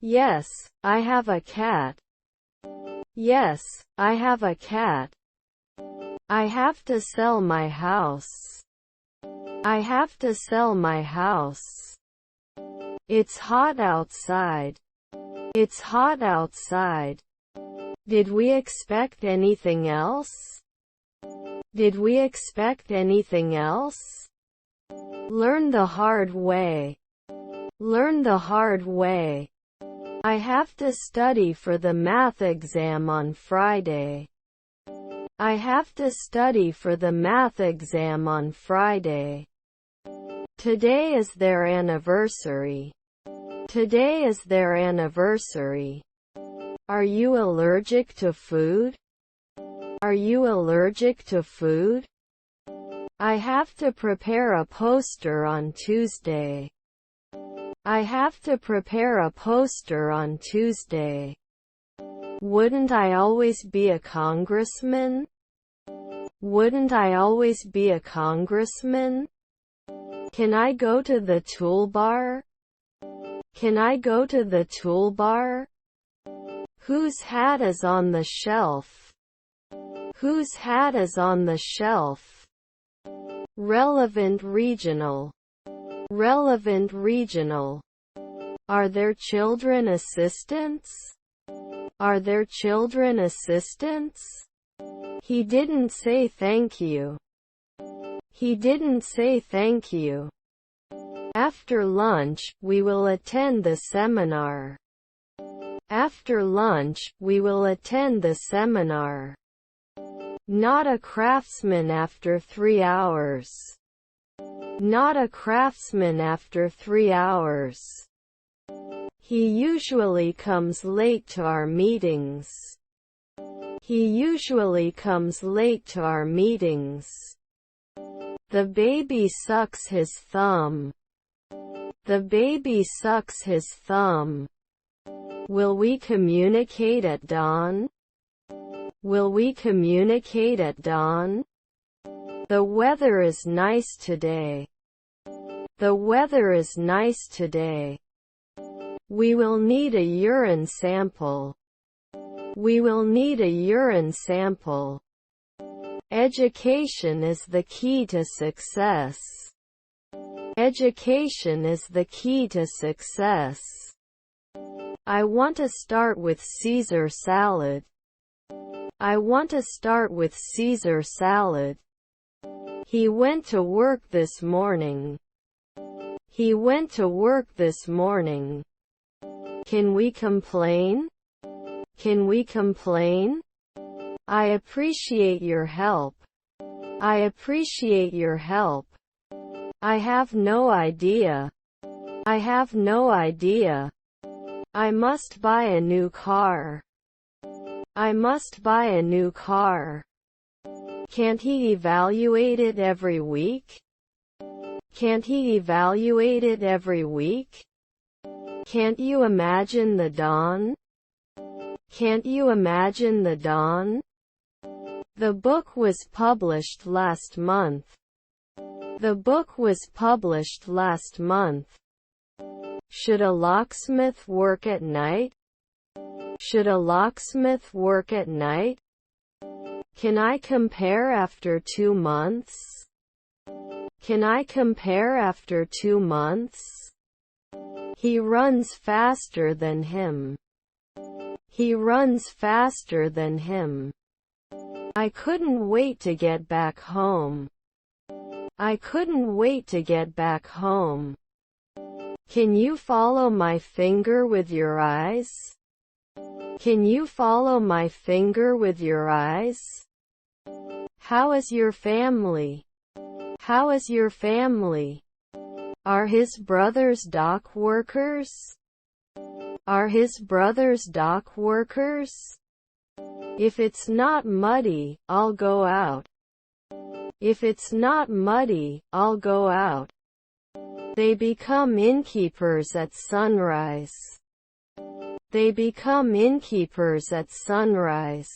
Yes, I have a cat. Yes, I have a cat. I have to sell my house. I have to sell my house. It's hot outside. It's hot outside. Did we expect anything else? Did we expect anything else? Learn the hard way. Learn the hard way. I have to study for the math exam on Friday. I have to study for the math exam on Friday. Today is their anniversary. Today is their anniversary. Are you allergic to food? Are you allergic to food? I have to prepare a poster on Tuesday. I have to prepare a poster on Tuesday. Wouldn't I always be a congressman? Wouldn't I always be a congressman? Can I go to the toolbar? Can I go to the toolbar? Whose hat is on the shelf? Whose hat is on the shelf? Relevant regional. Relevant regional. Are there children assistants? Are there children assistants? He didn't say thank you. He didn't say thank you. After lunch, we will attend the seminar. After lunch, we will attend the seminar. Not a craftsman after 3 hours. Not a craftsman after 3 hours. He usually comes late to our meetings. He usually comes late to our meetings. The baby sucks his thumb. The baby sucks his thumb. Will we communicate at dawn? Will we communicate at dawn? The weather is nice today. The weather is nice today. We will need a urine sample. We will need a urine sample. Education is the key to success. Education is the key to success. I want to start with Caesar salad. I want to start with Caesar salad. He went to work this morning. He went to work this morning. Can we complain? Can we complain? I appreciate your help. I appreciate your help. I have no idea. I have no idea. I must buy a new car. I must buy a new car. Can't he evaluate it every week? Can't he evaluate it every week? Can't you imagine the dawn? Can't you imagine the dawn? The book was published last month. The book was published last month. Should a locksmith work at night? Should a locksmith work at night? Can I compare after 2 months? Can I compare after 2 months? He runs faster than him. He runs faster than him. I couldn't wait to get back home. I couldn't wait to get back home. Can you follow my finger with your eyes? Can you follow my finger with your eyes? How is your family? How is your family? Are his brothers dock workers? Are his brothers dock workers? If it's not muddy, I'll go out. If it's not muddy, I'll go out. They become innkeepers at sunrise. They become innkeepers at sunrise.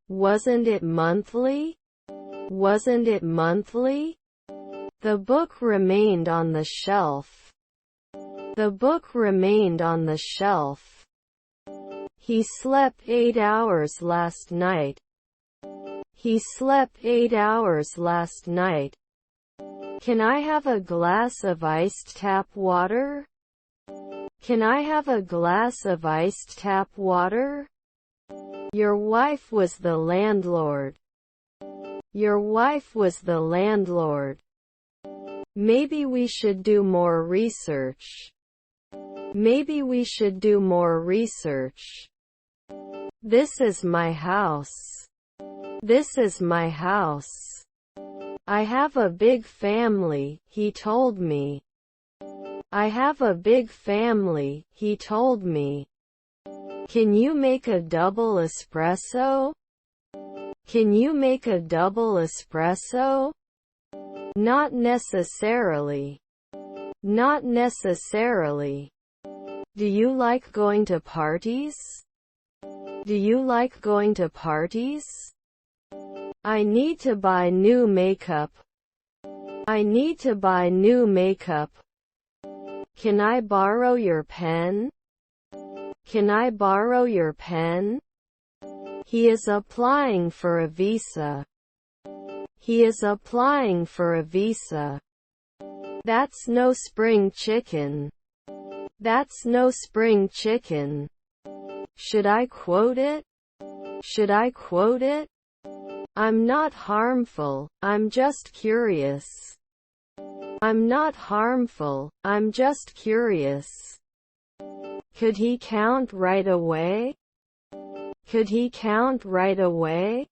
Wasn't it monthly? Wasn't it monthly? The book remained on the shelf. The book remained on the shelf. He slept 8 hours last night. He slept 8 hours last night. Can I have a glass of iced tap water? Can I have a glass of iced tap water? Your wife was the landlord. Your wife was the landlord. Maybe we should do more research. Maybe we should do more research. This is my house. This is my house. I have a big family, he told me. I have a big family, he told me. Can you make a double espresso? Can you make a double espresso? Not necessarily. Not necessarily. Do you like going to parties? Do you like going to parties? I need to buy new makeup. I need to buy new makeup. Can I borrow your pen? Can I borrow your pen? He is applying for a visa. He is applying for a visa. That's no spring chicken. That's no spring chicken. Should I quote it? Should I quote it? I'm not harmful, I'm just curious. I'm not harmful, I'm just curious. Could he count right away? Could he count right away?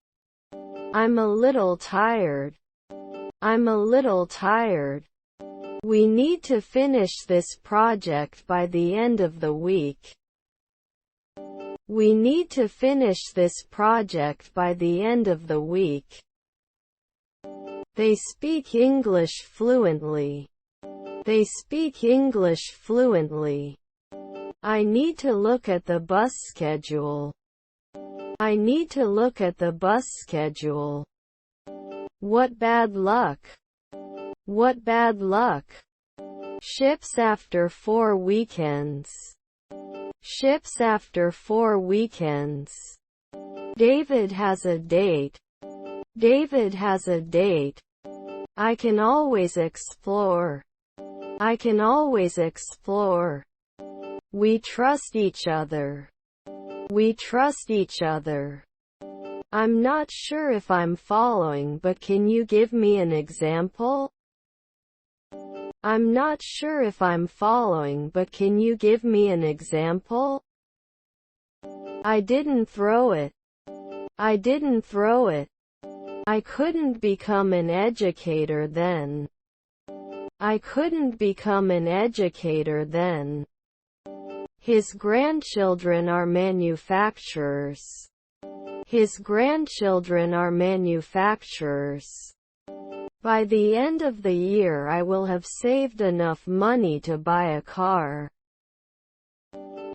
I'm a little tired. I'm a little tired. We need to finish this project by the end of the week. We need to finish this project by the end of the week. They speak English fluently. They speak English fluently. I need to look at the bus schedule. I need to look at the bus schedule. What bad luck. What bad luck. Ships after 4 weekends. Ships after 4 weekends. David has a date. David has a date. I can always explore. I can always explore. We trust each other. We trust each other. I'm not sure if I'm following, but can you give me an example? I'm not sure if I'm following, but can you give me an example? I didn't throw it. I didn't throw it. I couldn't become an educator then. I couldn't become an educator then. His grandchildren are manufacturers. His grandchildren are manufacturers. By the end of the year I will have saved enough money to buy a car.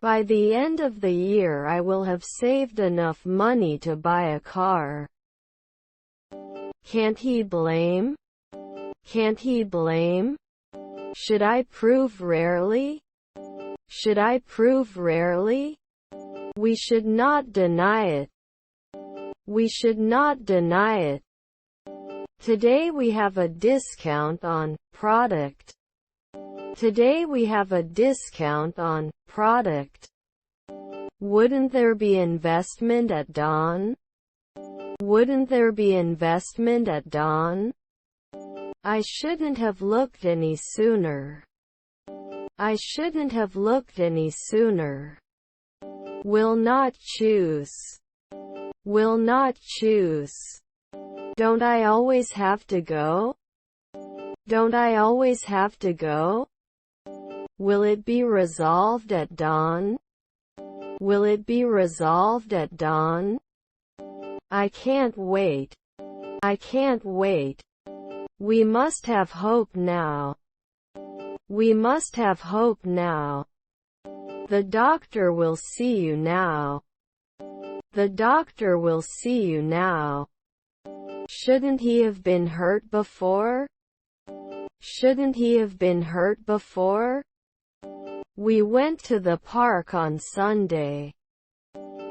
By the end of the year I will have saved enough money to buy a car. Can't he blame? Can't he blame? Should I prove rarely? Should I prove rarely? We should not deny it. We should not deny it. Today we have a discount on product. Today we have a discount on product. Wouldn't there be investment at dawn? Wouldn't there be investment at dawn? I shouldn't have looked any sooner. I shouldn't have looked any sooner. Will not choose. Will not choose. Don't I always have to go? Don't I always have to go? Will it be resolved at dawn? Will it be resolved at dawn? I can't wait. I can't wait. We must have hope now. We must have hope now. The doctor will see you now. The doctor will see you now. Shouldn't he have been hurt before? Shouldn't he have been hurt before? We went to the park on Sunday.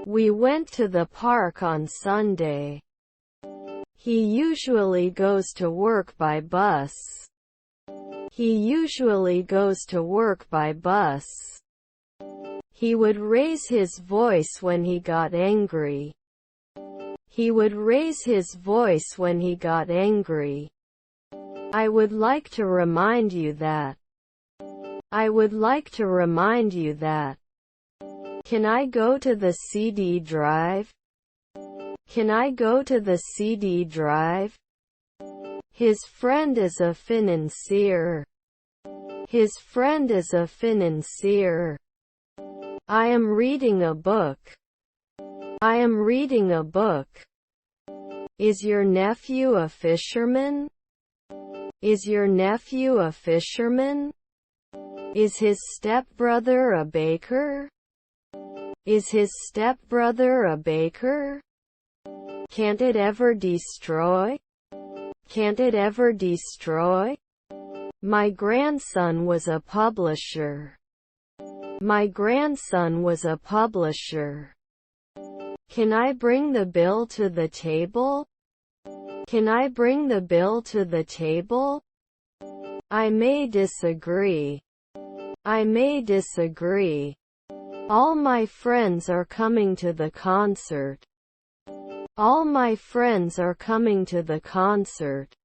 We went to the park on Sunday. He usually goes to work by bus. He usually goes to work by bus. He would raise his voice when he got angry. He would raise his voice when he got angry. I would like to remind you that. I would like to remind you that. Can I go to the CD drive? Can I go to the CD drive? His friend is a financier. His friend is a financier. I am reading a book. I am reading a book. Is your nephew a fisherman? Is your nephew a fisherman? Is his stepbrother a baker? Is his stepbrother a baker? Can't it ever destroy? Can't it ever destroy? My grandson was a publisher. My grandson was a publisher. Can I bring the bill to the table? Can I bring the bill to the table? I may disagree. I may disagree. All my friends are coming to the concert. All my friends are coming to the concert.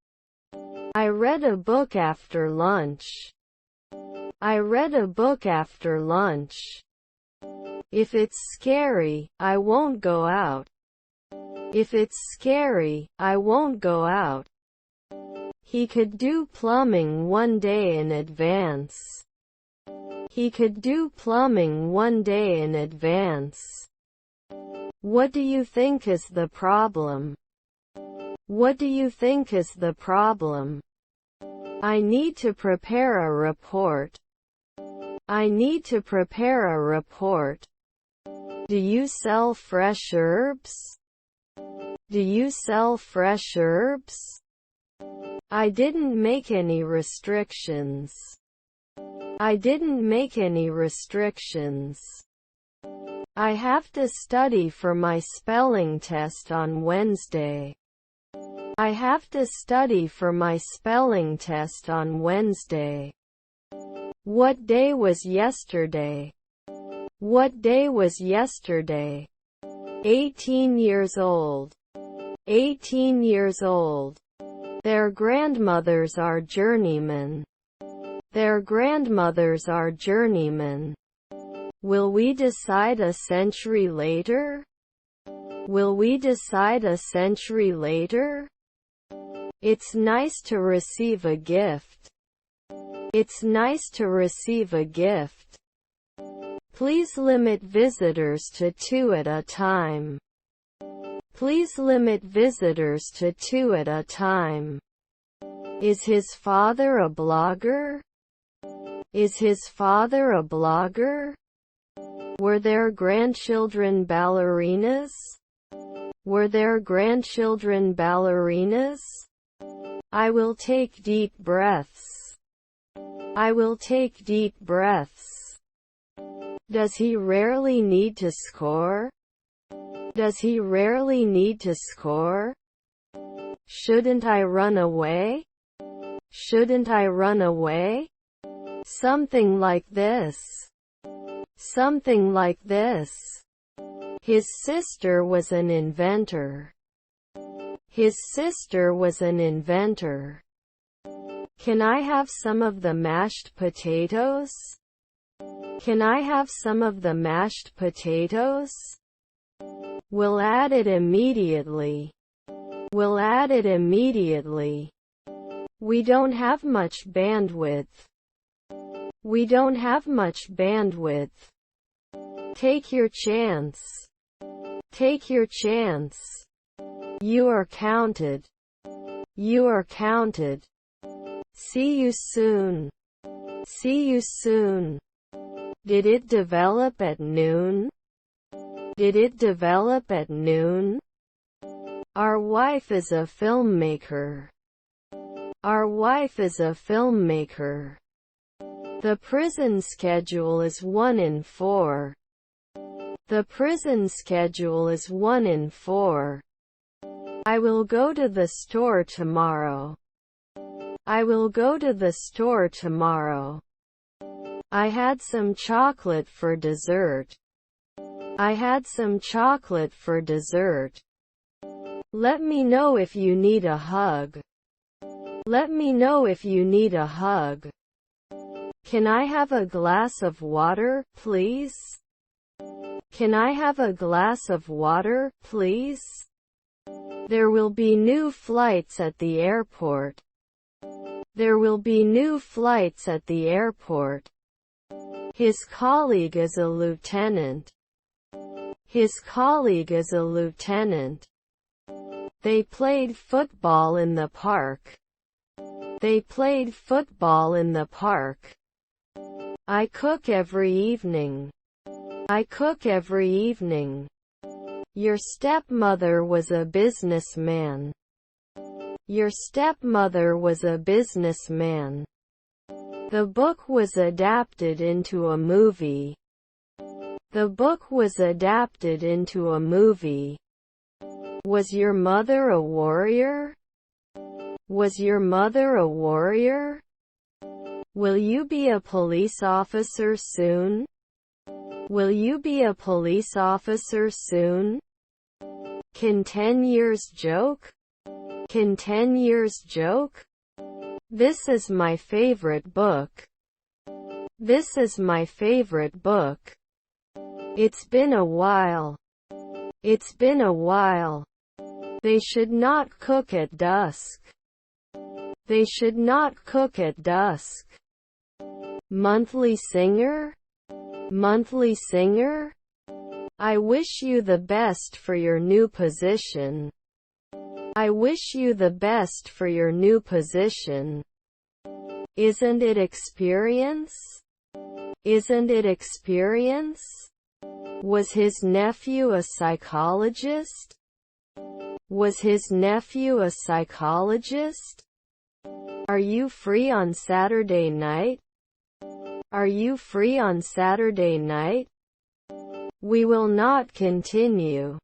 I read a book after lunch. I read a book after lunch. If it's scary, I won't go out. If it's scary, I won't go out. He could do plumbing one day in advance. He could do plumbing one day in advance. What do you think is the problem? What do you think is the problem? I need to prepare a report. I need to prepare a report. Do you sell fresh herbs? Do you sell fresh herbs? I didn't make any restrictions. I didn't make any restrictions. I have to study for my spelling test on Wednesday. I have to study for my spelling test on Wednesday. What day was yesterday? What day was yesterday? 18 years old. 18 years old. Their grandmothers are journeymen. Their grandmothers are journeymen. Will we decide a century later? Will we decide a century later? It's nice to receive a gift. It's nice to receive a gift. Please limit visitors to 2 at a time. Please limit visitors to 2 at a time. Is his father a blogger? Is his father a blogger? Were their grandchildren ballerinas? Were their grandchildren ballerinas? I will take deep breaths. I will take deep breaths. Does he rarely need to score? Does he rarely need to score? Shouldn't I run away? Shouldn't I run away? Something like this. Something like this. His sister was an inventor. His sister was an inventor. Can I have some of the mashed potatoes? Can I have some of the mashed potatoes? We'll add it immediately. We'll add it immediately. We don't have much bandwidth. We don't have much bandwidth. Take your chance. Take your chance. You are counted. You are counted. See you soon. See you soon. Did it develop at noon? Did it develop at noon? Our wife is a filmmaker. Our wife is a filmmaker. The prison schedule is 1 in 4. The prison schedule is 1 in 4. I will go to the store tomorrow. I will go to the store tomorrow. I had some chocolate for dessert. I had some chocolate for dessert. Let me know if you need a hug. Let me know if you need a hug. Can I have a glass of water, please? Can I have a glass of water, please? There will be new flights at the airport. There will be new flights at the airport. His colleague is a lieutenant. His colleague is a lieutenant. They played football in the park. They played football in the park. I cook every evening. I cook every evening. Your stepmother was a businessman. Your stepmother was a businessman. The book was adapted into a movie. The book was adapted into a movie. Was your mother a warrior? Was your mother a warrior? Will you be a police officer soon? Will you be a police officer soon? Can 10 years joke? Can 10 years joke? This is my favorite book. This is my favorite book. It's been a while. It's been a while. They should not cook at dusk. They should not cook at dusk. Monthly singer? Monthly singer? I wish you the best for your new position. I wish you the best for your new position. Isn't it experience? Isn't it experience? Was his nephew a psychologist? Was his nephew a psychologist? Are you free on Saturday night? Are you free on Saturday night? We will not continue.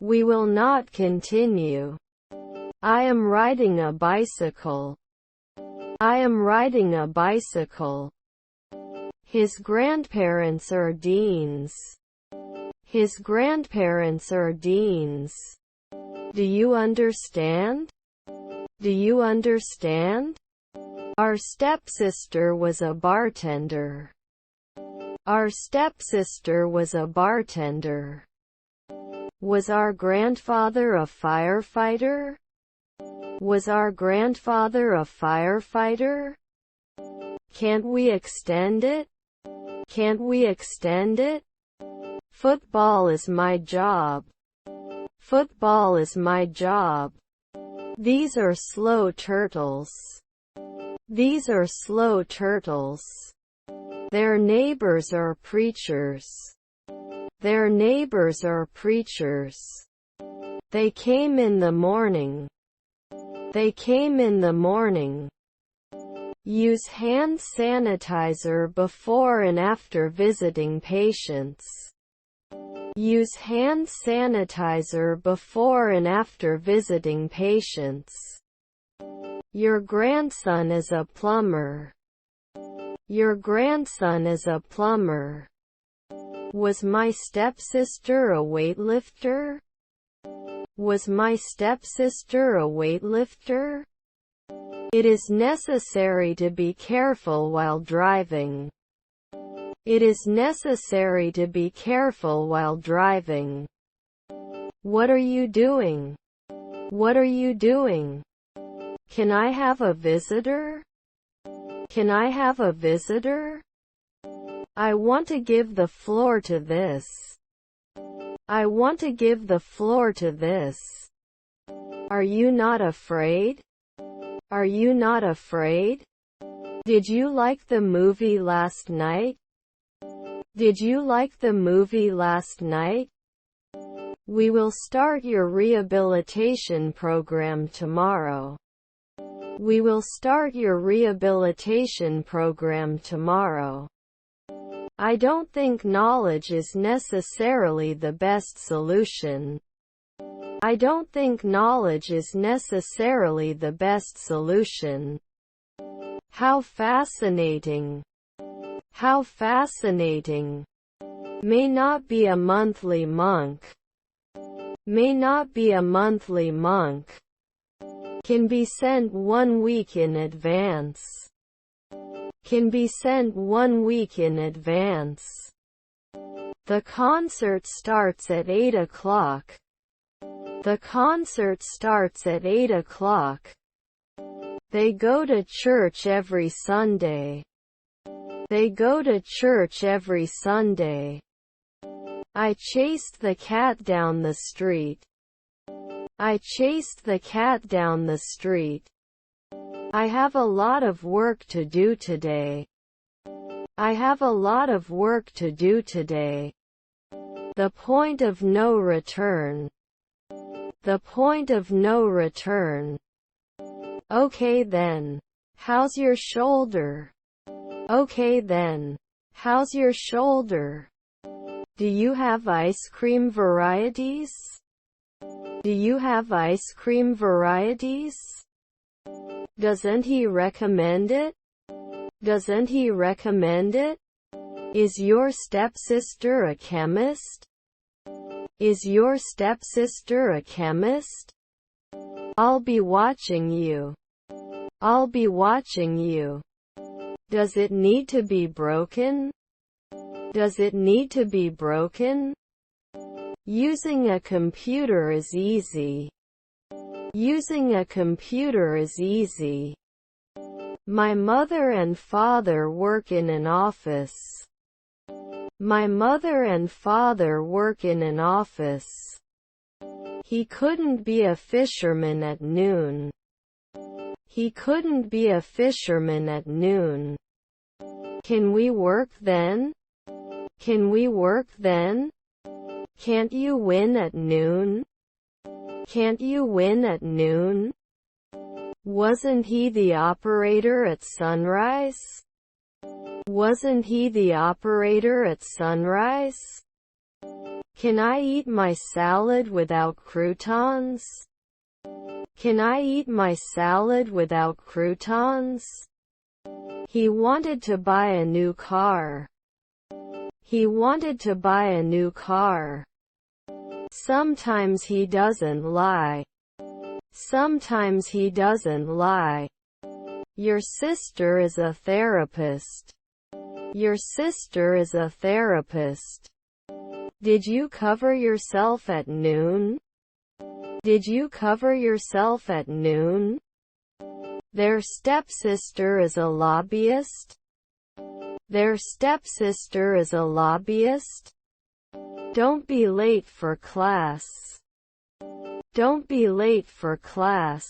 We will not continue. I am riding a bicycle. I am riding a bicycle. His grandparents are deans. His grandparents are deans. Do you understand? Do you understand? Our stepsister was a bartender. Our stepsister was a bartender. Was our grandfather a firefighter? Was our grandfather a firefighter? Can't we extend it? Can't we extend it? Football is my job. Football is my job. These are slow turtles. These are slow turtles. Their neighbors are preachers. Their neighbors are preachers. They came in the morning. They came in the morning. Use hand sanitizer before and after visiting patients. Use hand sanitizer before and after visiting patients. Your grandson is a plumber. Your grandson is a plumber. Was my stepsister a weightlifter? Was my stepsister a weightlifter? It is necessary to be careful while driving. It is necessary to be careful while driving. What are you doing? What are you doing? Can I have a visitor? Can I have a visitor? I want to give the floor to this. I want to give the floor to this. Are you not afraid? Are you not afraid? Did you like the movie last night? Did you like the movie last night? We will start your rehabilitation program tomorrow. We will start your rehabilitation program tomorrow. I don't think knowledge is necessarily the best solution. I don't think knowledge is necessarily the best solution. How fascinating. How fascinating. May not be a monthly monk. May not be a monthly monk. Can be sent 1 week in advance. Can be sent 1 week in advance. The concert starts at 8 o'clock. The concert starts at 8 o'clock. They go to church every Sunday. They go to church every Sunday. I chased the cat down the street. I chased the cat down the street. I have a lot of work to do today. I have a lot of work to do today. The point of no return. The point of no return. Okay then. How's your shoulder? Okay then. How's your shoulder? Do you have ice cream varieties? Do you have ice cream varieties? Doesn't he recommend it? Doesn't he recommend it? Is your stepsister a chemist? Is your stepsister a chemist? I'll be watching you. I'll be watching you. Does it need to be broken? Does it need to be broken? Using a computer is easy. Using a computer is easy. My mother and father work in an office. My mother and father work in an office. He couldn't be a fisherman at noon. He couldn't be a fisherman at noon. Can we work then? Can we work then? Can't you win at noon? Can't you win at noon? Wasn't he the operator at sunrise? Wasn't he the operator at sunrise? Can I eat my salad without croutons? Can I eat my salad without croutons? He wanted to buy a new car. He wanted to buy a new car. Sometimes he doesn't lie. Sometimes he doesn't lie. Your sister is a therapist. Your sister is a therapist. Did you cover yourself at noon? Did you cover yourself at noon? Their stepsister is a lobbyist. Their stepsister is a lobbyist. Don't be late for class. Don't be late for class.